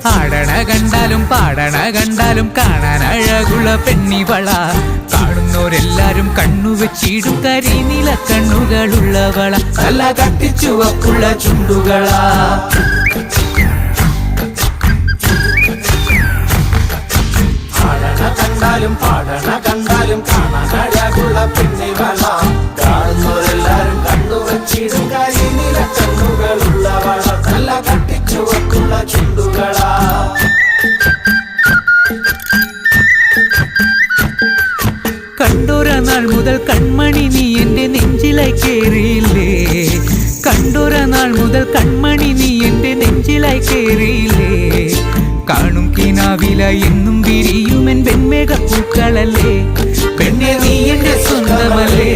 ആടണ കണ്ടാലും പാടണ കണ്ടാലും കാണാൻ അഴകുള്ള പെണ്ണിവള. കാണുന്നോരെല്ലാരും കണ്ണുവെച്ചിടും കരിനീല കണ്ണുകളുള്ളവള. നല്ല കട്ടിച്ചുവപ്പുള്ള ചുണ്ടുകളാ. കണ്ടാലും പാടണ കണ്ടാലും കാണാൻ അഴകുള്ള പെണ്ണിവള. കാണുന്നവരെല്ലാരും കണ്ണുവച്ചിടും കരിനീല കണ്ണുകളുള്ളവള. നല്ല കട്ടിച്ചുവപ്പുള്ള ചുണ്ടുകളാ. കണ്ടൊര നാൾ മുതൽ കൺമണി നീ എന്റെ നെഞ്ചിലായി കേറിയില്ലേ. കണ്ടൊര നാൾ മുതൽ കൺമണി നീ എന്റെ നെഞ്ചിലായി കേറിയില്ലേ. കാണും കിനാവില എന്നും വിരിയുമെൻ വെൺമേഘ പൂക്കളല്ലേ. പെണ്ണെ നീ എന്റെ സ്വന്തമല്ലേ.